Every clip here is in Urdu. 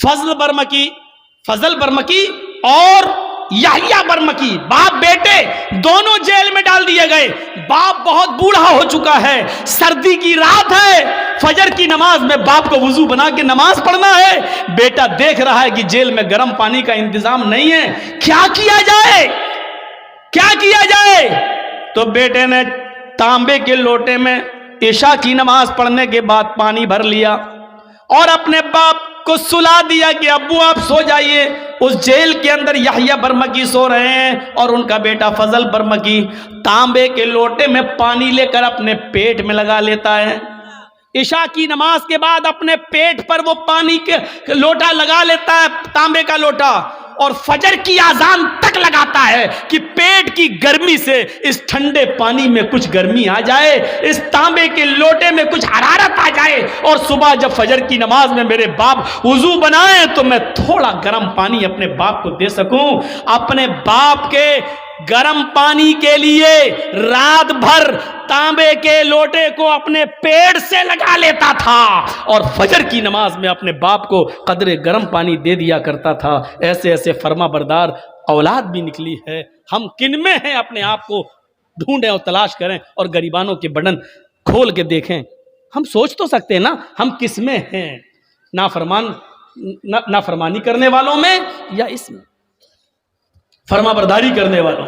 فضل برمکی اور یحییٰ برمکی باپ بیٹے دونوں جیل میں ڈال دیے گئے. باپ بہت بوڑھا ہو چکا ہے, سردی کی رات ہے, فجر کی نماز میں باپ کو وضو بنا کے نماز پڑھنا ہے. بیٹا دیکھ رہا ہے کہ جیل میں گرم پانی کا انتظام نہیں ہے, کیا کیا جائے. تو بیٹے نے تانبے کے لوٹے میں عشاء کی نماز پڑھنے کے بعد پانی بھر لیا اور اپنے باپ کو سلا دیا کہ ابو آپ سو جائیے. اس جیل کے اندر یحییٰ برمکی سو رہے ہیں اور ان کا بیٹا فضل برمکی تانبے کے لوٹے میں پانی لے کر اپنے پیٹ میں لگا لیتا ہے. عشاء کی نماز کے بعد اپنے پیٹ پر وہ پانی کے لوٹا لگا لیتا ہے, تانبے کا لوٹا, اور فجر کی اذان تک لگاتا ہے کہ پیٹ کی گرمی سے اس ٹھنڈے پانی میں کچھ گرمی آ جائے, اس تانبے کے لوٹے میں کچھ حرارت آ جائے, اور صبح جب فجر کی نماز میں میرے باپ وضو بنائیں تو میں تھوڑا گرم پانی اپنے باپ کو دے سکوں. اپنے باپ کے گرم پانی کے لیے رات بھر تانبے کے لوٹے کو اپنے پیٹ سے لگا لیتا تھا اور فجر کی نماز میں اپنے باپ کو قدرے گرم پانی دے دیا کرتا تھا. ایسے ایسے فرما بردار اولاد بھی نکلی ہے. ہم کن میں ہیں اپنے آپ کو ڈھونڈیں اور تلاش کریں اور گریبانوں کے بٹن کھول کے دیکھیں. ہم سوچ تو سکتے ہیں نا ہم کس میں ہیں, نافرمانی کرنے والوں میں یا اس میں فرما برداری کرنے والوں.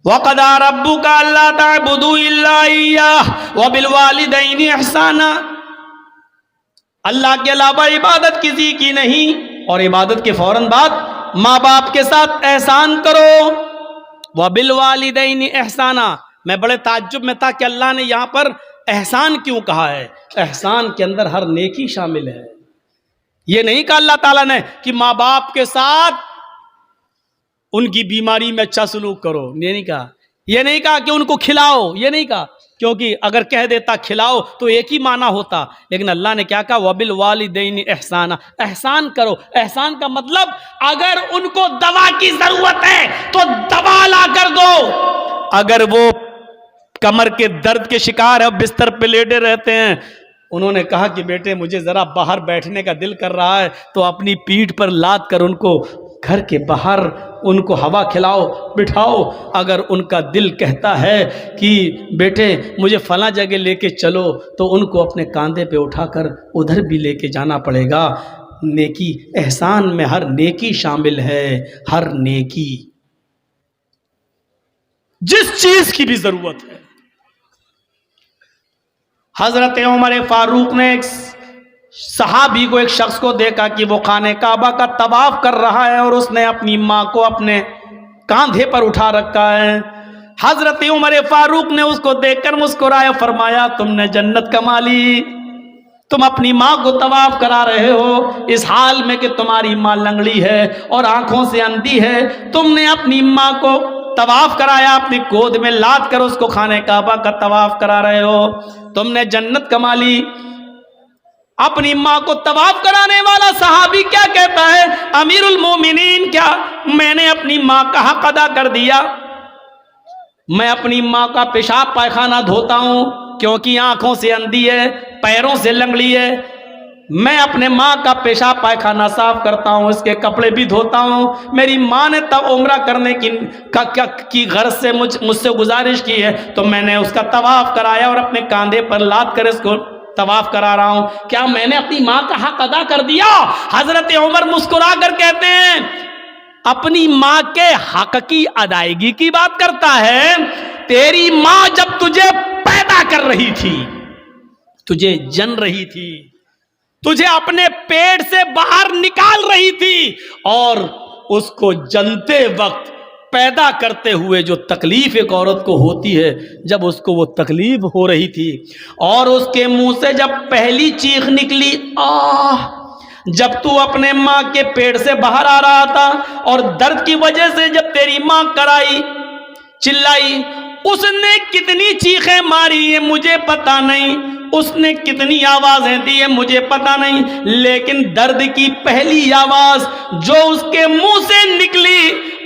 وَقَضَىٰ رَبُّكَ أَلَّا تَعْبُدُوا إِلَّا إِيَّاهُ وَبِالْوَالِدَيْنِ إِحْسَانًا. اللہ کے علاوہ عبادت کسی کی نہیں, اور عبادت کے فوراً بعد ماں باپ کے ساتھ احسان کرو. وَبِالْوَالِدَيْنِ إِحْسَانًا. میں بڑے تعجب میں تھا کہ اللہ نے یہاں پر احسان کیوں کہا ہے. احسان کے اندر ہر نیکی شامل ہے. یہ نہیں کہا اللہ تعالیٰ نے کہ ماں باپ کے ساتھ ان کی بیماری میں اچھا سلوک کرو, یہ نہیں کہا. یہ نہیں کہا کہ ان کو کھلاؤ, یہ نہیں کہا, کیونکہ اگر کہہ دیتا کھلاؤ تو ایک ہی معنی ہوتا. لیکن اللہ نے کیا کہا, وَبِالْوَالِدَيْنِ إِحْسَانًا. احسان کرو. احسان کا مطلب اگر ان کو دوا کی ضرورت ہے تو دوا لا کر دو. اگر وہ کمر کے درد کے شکار ہے, بستر پہ لیٹے رہتے ہیں, انہوں نے کہا کہ بیٹے مجھے ذرا باہر بیٹھنے کا دل کر رہا ہے, تو اپنی پیٹھ پر لاد کر ان کو گھر کے باہر ان کو ہوا کھلاؤ, بٹھاؤ. اگر ان کا دل کہتا ہے کہ بیٹے مجھے فلاں جگہ لے کے چلو, تو ان کو اپنے کاندھے پہ اٹھا کر ادھر بھی لے کے جانا پڑے گا. نیکی, احسان میں ہر نیکی شامل ہے, ہر نیکی, جس چیز کی بھی ضرورت ہے. حضرت عمر فاروق نے ایک صحابی کو, ایک شخص کو دیکھا کہ وہ خانہ کعبہ کا طواف کر رہا ہے اور اس نے اپنی ماں کو اپنے کاندھے پر اٹھا رکھا ہے. حضرت عمر فاروق نے اس کو دیکھ کر مسکرایا, فرمایا تم نے جنت کما لی, تم اپنی ماں کو طواف کرا رہے ہو اس حال میں کہ تمہاری ماں لنگڑی ہے اور آنکھوں سے اندھی ہے. تم نے اپنی ماں کو طواف کرایا, اپنی گود میں لاد کر اس کو خانہ کعبہ کا طواف کرا رہے ہو, تم نے جنت کما لی. اپنی ماں کو طواف کرانے والا صحابی کیا کہتا ہے, امیر المومنین کیا میں نے اپنی ماں کا حق ادا کر دیا؟ میں اپنی ماں کا پیشاب پائخانہ دھوتا ہوں کیونکہ آنکھوں سے اندھی ہے, پیروں سے لنگڑی ہے. میں اپنے ماں کا پیشاب پائخانہ صاف کرتا ہوں, اس کے کپڑے بھی دھوتا ہوں. میری ماں نے تب عمرہ کرنے کی غرض سے مجھ سے گزارش کی ہے, تو میں نے اس کا طواف کرایا اور اپنے کاندھے پر لاد کر اس کو طواف کرا رہا ہوں. کیا میں نے اپنی ماں کا حق ادا کر دیا؟ حضرت عمر مسکرا کر کہتے ہیں اپنی ماں کے حق کی ادائیگی کی بات کرتا ہے. تیری ماں جب تجھے پیدا کر رہی تھی, تجھے جن رہی تھی, تجھے اپنے پیٹ سے باہر نکال رہی تھی, اور اس کو جنتے وقت پیدا کرتے ہوئے جو تکلیف ایک عورت کو ہوتی ہے, جب اس کو وہ تکلیف ہو رہی تھی اور اس کے منہ سے جب پہلی چیخ نکلی آہ, جب تو اپنے ماں کے پیٹ سے باہر آ رہا تھا اور درد کی وجہ سے جب تیری ماں کرائی, چلائی, اس نے کتنی چیخیں ماری ہے مجھے پتا نہیں, اس نے کتنی آوازیں دی ہے مجھے پتا نہیں, لیکن درد کی پہلی آواز جو اس کے منہ سے نکلی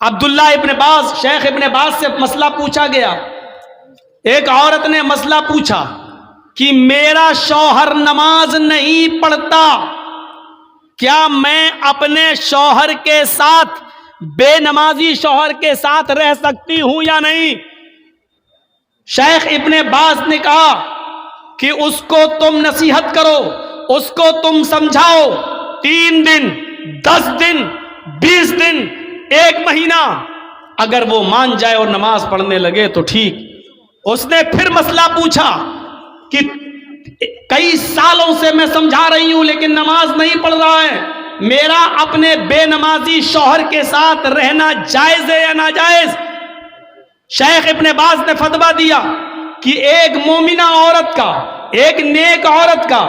عبداللہ ابن باز، شیخ ابن باز سے مسئلہ پوچھا گیا. ایک عورت نے مسئلہ پوچھا کہ میرا شوہر نماز نہیں پڑھتا، کیا میں اپنے شوہر کے ساتھ، بے نمازی شوہر کے ساتھ رہ سکتی ہوں یا نہیں؟ شیخ ابن باز نے کہا کہ اس کو تم نصیحت کرو، اس کو تم سمجھاؤ، 3 دن، 10 دن، 20 دن، 1 مہینہ، اگر وہ مان جائے اور نماز پڑھنے لگے تو ٹھیک. اس نے پھر مسئلہ پوچھا کہ کئی سالوں سے میں سمجھا رہی ہوں لیکن نماز نہیں پڑھ رہا ہے، میرا اپنے بے نمازی شوہر کے ساتھ رہنا جائز ہے یا ناجائز؟ شیخ ابن باز نے فتویٰ دیا کہ ایک مومنہ عورت کا، ایک نیک عورت کا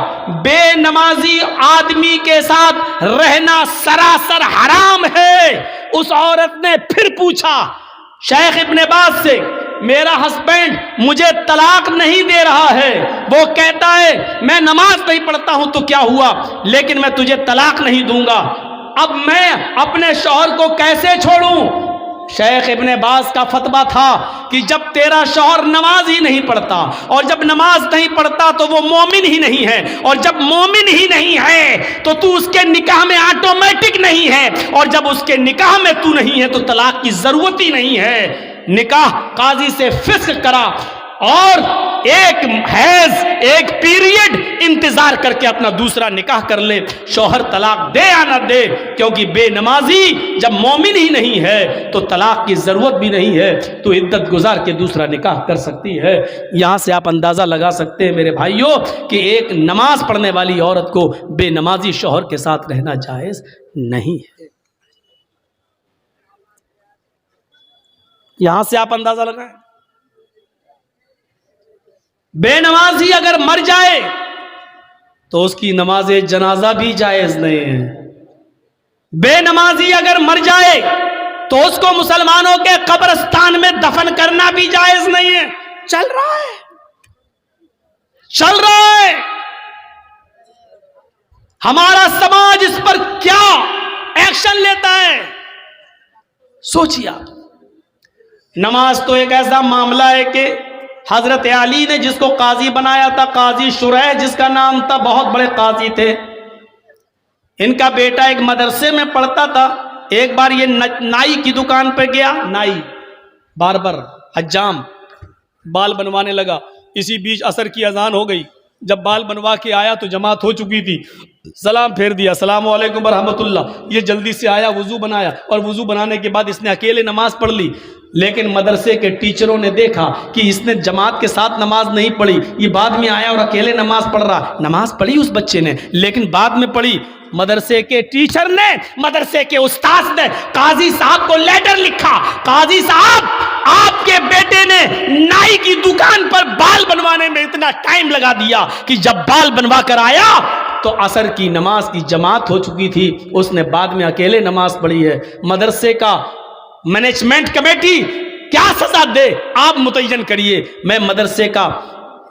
بے نمازی آدمی کے ساتھ رہنا سراسر حرام ہے. اس عورت نے پھر پوچھا شیخ ابن باز سے، میرا ہسبینڈ مجھے طلاق نہیں دے رہا ہے، وہ کہتا ہے میں نماز نہیں پڑھتا ہوں تو کیا ہوا، لیکن میں تجھے طلاق نہیں دوں گا، اب میں اپنے شوہر کو کیسے چھوڑوں؟ شیخ ابن باز کا فتویٰ تھا کہ جب تیرا شوہر نماز ہی نہیں پڑھتا، اور جب نماز نہیں پڑھتا تو وہ مومن ہی نہیں ہے، اور جب مومن ہی نہیں ہے تو اس کے نکاح میں آٹومیٹک نہیں ہے، اور جب اس کے نکاح میں تو نہیں ہے تو طلاق کی ضرورت ہی نہیں ہے. نکاح قاضی سے فسخ کرا اور ایک حیض، ایک پیریڈ انتظار کر کے اپنا دوسرا نکاح کر لے. شوہر طلاق دے یا نہ دے، کیونکہ بے نمازی جب مومن ہی نہیں ہے تو طلاق کی ضرورت بھی نہیں ہے، تو عدت گزار کے دوسرا نکاح کر سکتی ہے. یہاں سے آپ اندازہ لگا سکتے ہیں میرے بھائیوں کہ ایک نماز پڑھنے والی عورت کو بے نمازی شوہر کے ساتھ رہنا جائز نہیں ہے. یہاں سے آپ اندازہ لگائیں. بے نمازی اگر مر جائے تو اس کی نماز جنازہ بھی جائز نہیں ہے. بے نمازی اگر مر جائے تو اس کو مسلمانوں کے قبرستان میں دفن کرنا بھی جائز نہیں ہے. چل رہا ہے. ہمارا سماج اس پر کیا ایکشن لیتا ہے سوچیے آپ. نماز تو ایک ایسا معاملہ ہے کہ حضرت علی نے جس کو قاضی بنایا تھا، قاضی شریح جس کا نام تھا، بہت بڑے قاضی تھے. ان کا بیٹا ایک مدرسے میں پڑھتا تھا. ایک بار یہ نائی کی دکان پہ گیا، نائی، باربر، حجام، بال بنوانے لگا. اسی بیچ عصر کی اذان ہو گئی. جب بال بنوا کے آیا تو جماعت ہو چکی تھی. سلام پھیر دیا، السلام علیکم ورحمۃ اللہ. یہ جلدی سے آیا، وضو بنایا، اور وضو بنانے کے بعد اس نے اکیلے نماز پڑھ لی. لیکن مدرسے کے ٹیچروں نے دیکھا کہ اس نے جماعت کے ساتھ نماز نہیں پڑھی، یہ بعد میں آیا اور اکیلے نماز پڑھ رہا. نماز پڑھی اس بچے نے لیکن بعد میں پڑھی. مدرسے کے ٹیچر نے، مدرسے کے استاذ نے قاضی صاحب کو لیٹر لکھا، قاضی صاحب آپ کے بیٹے نے نائی کی دکان پر بال بنوانے میں اتنا ٹائم لگا دیا کہ جب بال بنوا کر آیا تو عصر کی نماز کی جماعت ہو چکی تھی. اس نے بعد میں اکیلے نماز پڑھی ہے. مدرسے کا مینجمنٹ کمیٹی کیا سزا دے آپ متعین کریے. میں مدرسے کا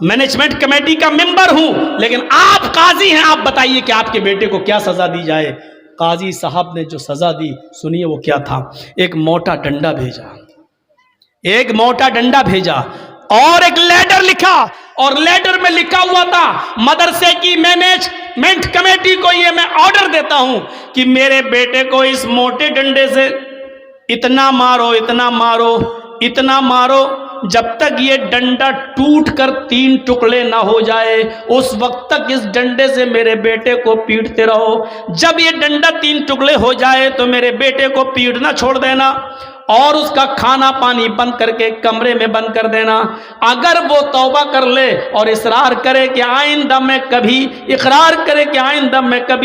مینجمنٹ کمیٹی کا ممبر ہوں لیکن آپ قاضی ہیں، آپ بتائیے کہ آپ کے بیٹے کو کیا سزا دی جائے. قاضی صاحب نے جو سزا دی سنیے وہ کیا تھا. ایک موٹا ڈنڈا بھیجا اور ایک لیٹر لکھا، اور لیٹر میں لکھا ہوا تھا مدرسے کی مینجمنٹ کمیٹی کو یہ میں آرڈر دیتا ہوں کہ میرے بیٹے کو اس موٹے ڈنڈے سے اتنا مارو جب تک یہ ڈنڈا ٹوٹ کر 3 ٹکڑے نہ ہو جائے، اس وقت تک اس ڈنڈے سے میرے بیٹے کو پیٹتے رہو. جب یہ ڈنڈا 3 ٹکڑے ہو جائے تو میرے بیٹے کو پیٹنا چھوڑ دینا اور اس کا کھانا پانی بند کر کے کمرے میں بند کر دینا. اگر وہ توبہ کر لے اور اقرار کرے کہ آئندہ میں کبھی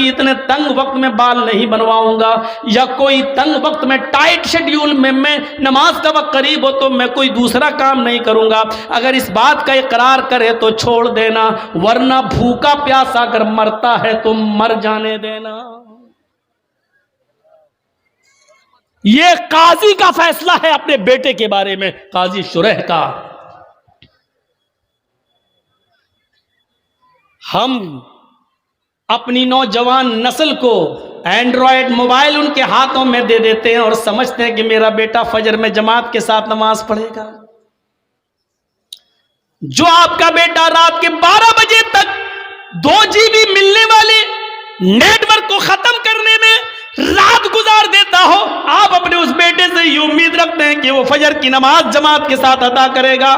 اتنے تنگ وقت میں بال نہیں بنواؤں گا، یا کوئی تنگ وقت میں ٹائٹ شیڈیول میں نماز کا وقت قریب ہو تو میں کوئی دوسرا کام نہیں کروں گا، اگر اس بات کا اقرار کرے تو چھوڑ دینا، ورنہ بھوکا پیاسا اگر مرتا ہے تو مر جانے دینا. یہ قاضی کا فیصلہ ہے اپنے بیٹے کے بارے میں، قاضی شریح کا. ہم اپنی نوجوان نسل کو اینڈرائڈ موبائل ان کے ہاتھوں میں دے دیتے ہیں اور سمجھتے ہیں کہ میرا بیٹا فجر میں جماعت کے ساتھ نماز پڑھے گا. جو آپ کا بیٹا رات کے 12 بجے تک 2 GB ملنے والے نیٹ ورک کو ختم کرنے میں رات گزار دیتا ہو، آپ اپنے اس بیٹے سے یہ امید رکھتے ہیں کہ وہ فجر کی نماز جماعت کے ساتھ ادا کرے گا؟